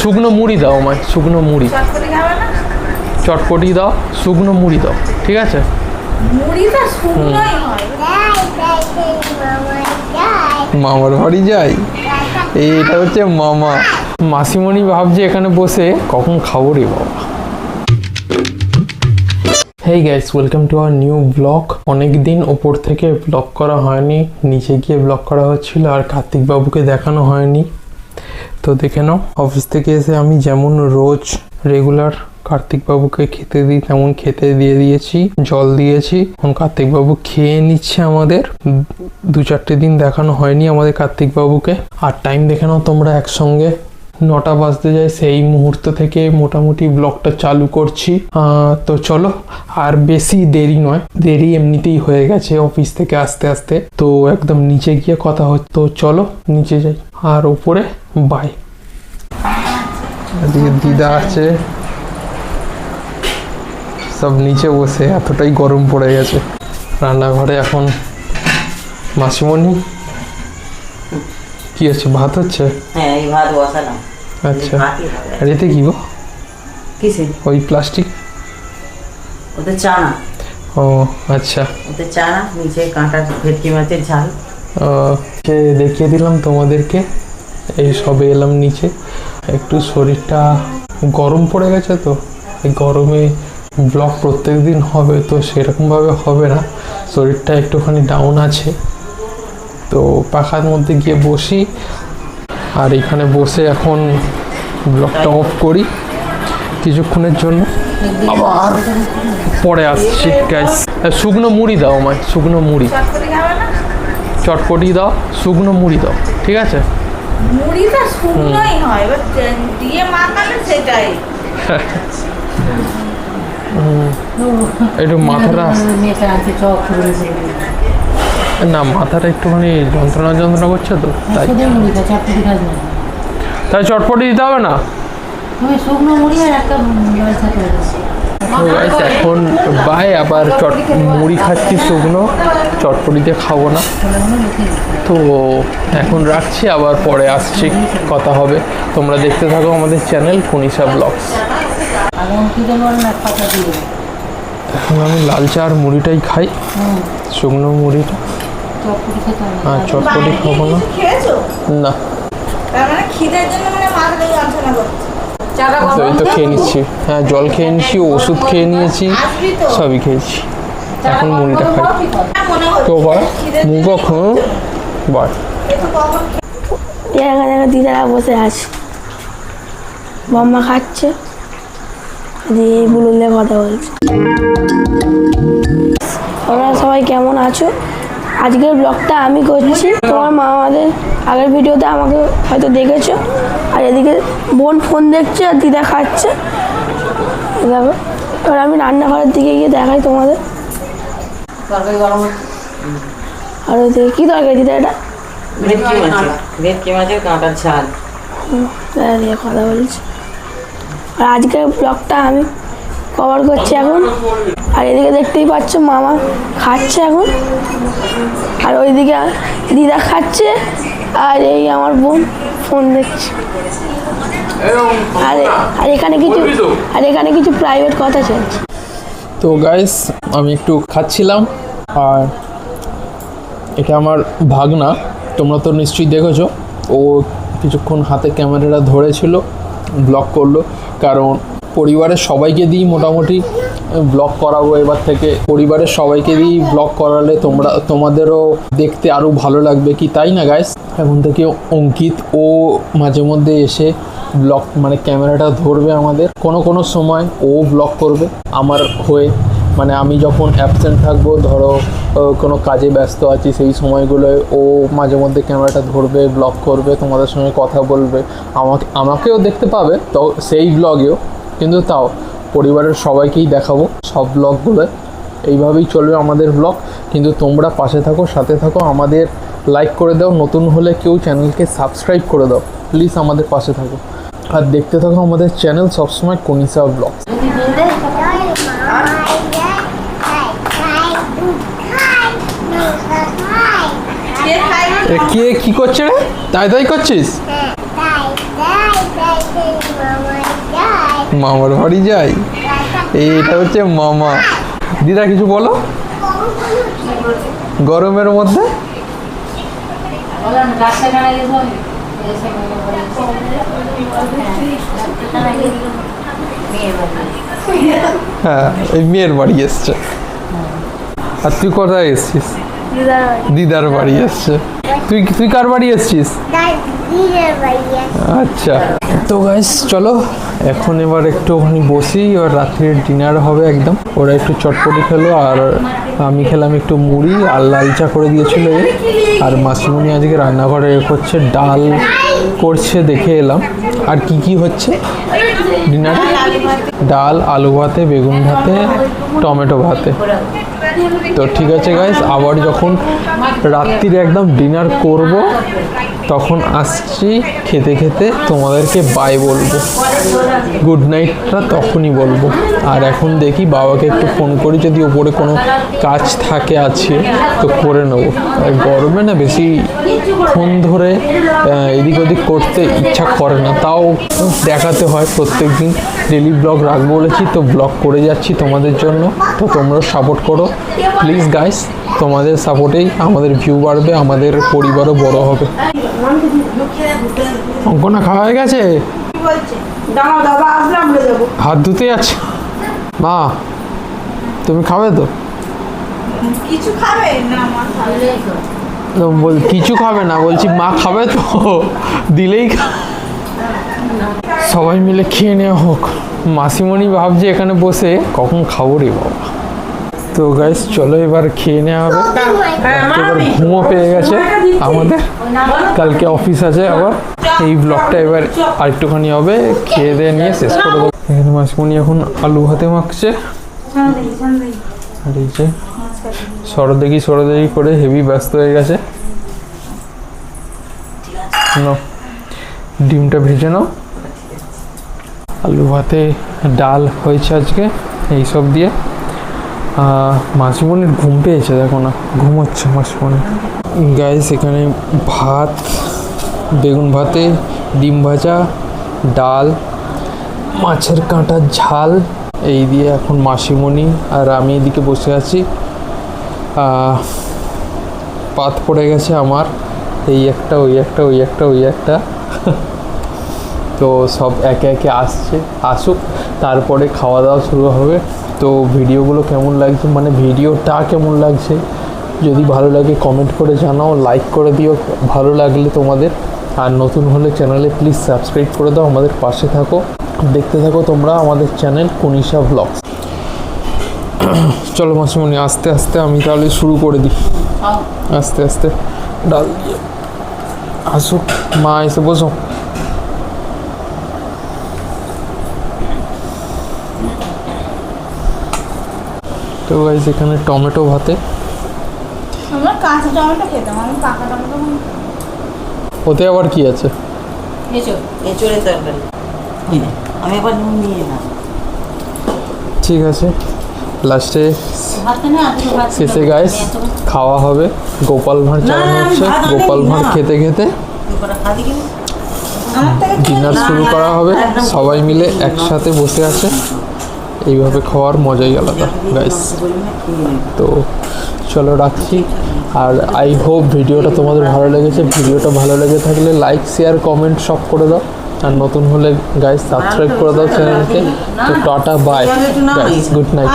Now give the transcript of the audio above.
শুকনো মুড়ি দাও আমায়, শুকনো মুড়ি। চটপটি দাও, শুকনো মুড়ি দাও, ঠিক আছে? মামার বাড়ি যাই, এইটা হচ্ছে মামা। মাসিমণি ভাবছে এখানে বসে কখন খাবো রে বাবা। Hey guys, welcome to our new blog. অনেকদিন ওপর থেকে ব্লগ করা হয়নি, নিচে গিয়ে ব্লগ করা হচ্ছিল আর কার্তিক বাবুকে দেখানো হয়নি। তো দেখে নাও, অফিস থেকে এসে আমি যেমন রোজ রেগুলার কার্তিক বাবুকে খেতে দিই তেমন খেতে দিয়ে দিয়েছি, জল দিয়েছি। এখন কার্তিক বাবু খেয়ে নিচ্ছে। আমাদের 2-4 দিন দেখানো হয়নি আমাদের কার্তিক বাবুকে। আর টাইম দেখে নাও তোমরা, একসঙ্গে 9টা বাজতে যায়। সেই মুহূর্ত থেকে মোটামুটি ব্লগটা চালু করছি। তো চলো, আর বেশি দেরি নয়, দেরি এমনিতেই হয়ে গেছে অফিস থেকে আসতে আসতে। তো একদম নিচে গিয়ে কথা হচ্ছে। তো চলো নিচে যাই, আর উপরে বাই। এদিকে দিদা আছে, সব নিচে বসে, এতটাই গরম পড়ে গেছে। রান্নাঘরে এখন মাসিমণি কি হচ্ছে? ভাত হচ্ছে? হ্যাঁ, এই ভাত বসালাম। আচ্ছা, আর এতে কি গো? কিসে? ওই প্লাস্টিক, ওতে চানা। ও আচ্ছা, ওতে চানা, নিচে কাঁটা ভেটকি মাছের ঝাল। দেখিয়ে দিলাম তোমাদেরকে। এই সবে এলাম নিচে। একটু শরীরটা গরম পড়ে গেছে, তো এই গরমে ব্লগ প্রত্যেক দিন হবে তো সেরকমভাবে হবে না, শরীরটা একটুখানি ডাউন আছে। তো পাখার মধ্যে গিয়ে বসি, আর এখানে বসে এখন ব্লগটা অফ করি কিছুক্ষণের জন্য, আবার পরে আসছি গাইস। শুকনো মুড়ি দাও আমায়, শুকনো মুড়ি। চটপটি দাও, শুকনো মুড়ি দাও, ঠিক আছে? মুড়িটা শুকনোই হয়, এবার দিয়ে মাখালে সেটাই। একটু মাথাটা, না মাথাটা একটুখানি যন্ত্রণা করছে তো, তাই তাই চটপটি দিতে হবে না? এখন বাই, আবার মুড়ি খাচ্ছি শুকনো, চটপটিতে খাবো না। তো এখন রাখছি, আবার পরে আসছি, কথা হবে। তোমরা দেখতে থাকো আমাদের চ্যানেল কুনিশা ব্লগস। এখন আমি লাল চা আর মুড়িটাই খাই, শুকনো মুড়িটা। আর চটপটি খাবো না। না, এই তো খেয়ে নিচ্ছি। হ্যাঁ, জল খেয়ে নিচ্ছি, ওষুধ খেয়ে নিয়েছি, সবই খেয়েছি। এখন মুড়িটা খাই। তো বল মুখ খুন বল। দিদারা বসে আছে, মাম্মা খাচ্ছে, দিয়ে বুলুলে কথা বলছে। তোমরা সবাই কেমন আছো? আজকের ব্লগটা আমি করছি। তোমার মা আমাদের আগের ভিডিওতে আমাকে হয়তো দেখেছো। আর এদিকে বোন ফোন দেখছে আর দিদা খাচ্ছে। দেখো, এবার আমি রান্নাঘরের দিকে গিয়ে দেখাই তোমাদের। আর ওদিকে কী তরকারি দিদা? এটা ভেটকি মাছের কাঁটার ঝাল দিয়ে কথা বলছি। আর আজকের ব্লগটা আমি কভার করছি এখন। আর এদিকে দেখতেই পাচ্ছ মামা খাচ্ছে এখন, আর ওইদিকে দিদা খাচ্ছে, আর এই আমার বোন ফোন দেখছে। আর এখানে কিছু প্রাইভেট কথা চলছে। তো গাইস, আমি একটু খাচ্ছিলাম। আর এটা আমার ভাগনা, তোমরা তো নিশ্চয়ই দেখেছো। ও কিছুক্ষণ হাতে ক্যামেরাটা ধরেছিল, ব্লগ করলো। কারণ পরিবারের সবাইকে দিই মোটামুটি ব্লগ করাবো এবার থেকে। পরিবারের সবাইকে দিই ব্লগ করালে তোমাদেরও দেখতে আরও ভালো লাগবে, কি তাই না গাইস? এখন থেকে অঙ্কিত ও মাঝে মধ্যে এসে ব্লগ মানে ক্যামেরাটা ধরবে আমাদের। কোনো সময় ও ব্লগ করবে আমার হয়ে, মানে আমি যখন অ্যাবসেন্ট থাকবো, ধরো কোনো কাজে ব্যস্ত আছি, সেই সময়গুলোয় ও মাঝে মধ্যে ক্যামেরাটা ধরবে, ব্লগ করবে, তোমাদের সঙ্গে কথা বলবে। আমাকেও দেখতে পাবে তো সেই ব্লগেও, কিন্তু তাও পরিবারের সবাইকেই দেখাবো সব ব্লগগুলোয়। এইভাবেই চলবে আমাদের ব্লগ। কিন্তু তোমরা পাশে থাকো, সাথে থাকো, আমাদের লাইক করে দাও, নতুন হলে কেউ চ্যানেলকে সাবস্ক্রাইব করে দাও প্লিজ, আমাদের পাশে থাকো। আর দেখতে থাকো আমাদের চ্যানেল সবসময় কুনিশা ব্লগ। কে কি করছে রে? তাই করছিস? মামার বাড়ি যাই, এইটা হচ্ছে মামা। দিদা কিছু বলো, গরমের মধ্যে হ্যাঁ এই মেয়ের বাড়ি এসছে। আর তুই কোথায় এসছিস? দিদার বাড়ি এসছে। তুই কার বাড়ি এসছিস? আচ্ছা, তো গাইস চলো এখন এবার একটুখানি বসি, এবার রাত্রির ডিনার হবে একদম। ওরা একটু চটপটি খেলো আর আমি খেলাম একটু মুড়ি আর লাল চা করে দিয়েছিল এ। আর মাসিমণি আজকে রান্নাঘরে করছে, ডাল করছে দেখে এলাম। আর কি কি হচ্ছে ডিনারে? ডাল, আলু ভাতে, বেগুন ভাতে, টমেটো ভাতে। তো ঠিক আছে গাইস, আবার যখন রাত্রিরে একদম ডিনার করব তখন আসছি, খেতে খেতে তোমাদেরকে বাই বলবো, গুড নাইটটা তখনই বলবো। আর এখন দেখি বাবাকে একটু ফোন করি, যদি ওপরে কোনো কাজ থাকে আছে তো করে নেবো। আর গরমে না বেশি ফোন ধরে এদিক ওদিক করতে ইচ্ছা করে না, তাও দেখাতে হয় প্রত্যেক দিন। ডেলি ব্লগ রাখবো বলেছি তো ব্লগ করে যাচ্ছি তোমাদের জন্য। তো তোমরাও সাপোর্ট করো প্লিজ গাইস, তোমাদের সাপোর্টেই আমাদের ভিউ বাড়বে, আমাদের পরিবারও বড় হবে। অঙ্কনা খাওয়া হয়ে গেছে? হাত ধুতে আছে মা, তুমি খাবে তো? কিছু খাবে না মা খাবে। কিছু খাবে না বলছি, মা খাবে তো? দিলেই সবাই মিলে খেয়ে নেওয়া হোক। মাসিমণি ভাবছে এখানে বসে কখন খাবো রে বাবা। তো গাইস চলো এবার খেয়ে নেওয়া হবে। এবার ঘুমও পেয়ে গেছে আমাদের, কালকে অফিস আছে আবার। এই ব্লগটা এবার আরেকটুখানি হবে, খেয়ে দিয়ে নিয়ে শেষ করে দেবো। এখানে মাসিমণি এখন আলু ভাতে মাখছে, আর এই যে সরদেগি করে হেভি ব্যস্ত হয়ে গেছে। নাও ডিমটা ভেজে নাও। আলু ভাতে ডাল হয়েছে আজকে এইসব দিয়ে। মাসিমণির ঘুম পেয়েছে, দেখো না ঘুমোচ্ছে মাসিমণি। গাইস এখানে ভাত, বেগুন ভাতে, ডিম ভাজা, ডাল, মাছের কাঁটার ঝাল, এই দিয়ে এখন মাসিমণি আর আমি এদিকে বসে আছি। পাত পড়ে গেছে আমার, এই একটা ওই একটা ওই একটা ওই একটা। তো সব একে একে আসুক, তারপরে খাওয়া দাওয়া শুরু হবে। তো ভিডিওগুলো কেমন লাগছে, মানে ভিডিওটা কেমন লাগছে যদি ভালো লাগে কমেন্ট করে জানাও, লাইক করে দিও ভালো লাগলে তোমাদের। আর নতুন হলে চ্যানেলে প্লিজ সাবস্ক্রাইব করে দাও, আমাদের পাশে থাকো, দেখতে থাকো তোমরা আমাদের চ্যানেল কনিশা ব্লগস। চলো মাসিমণি আস্তে আস্তে আমি তাহলে শুরু করে দিই, আস্তে আস্তে ডাল দিয়ে। আসুক মা, এসে বসো। তো গাইস এখানে টমেটো ভাতে, আমরা কাঁচা টমেটো খেতাম, আমি পাকা টমেটো। ওতে আবার কি আছে? এঁচড়ের তরকারি। আমি আবার নুন নিয়ে না। ঠিক আছে, লাস্টে শেষে গাইস খাওয়া হবে। গোপাল ভাঁড় চালানো হচ্ছে, গোপাল ভাঁড় খেতে খেতে ডিনার শুরু করা হবে। সবাই মিলে একসাথে বসে আছে, এইভাবে খাওয়ার মজাই আলাদা গাইস। তো চলো রাখছি, আর আই হোপ ভিডিওটা তোমাদের ভালো লেগেছে। ভিডিওটা ভালো লেগে থাকলে লাইক, শেয়ার, কমেন্ট সব করে দাও। আর নতুন হলে গাইস সাবস্ক্রাইব করে দাও চ্যানেলকে। তো tata bye guys, good night.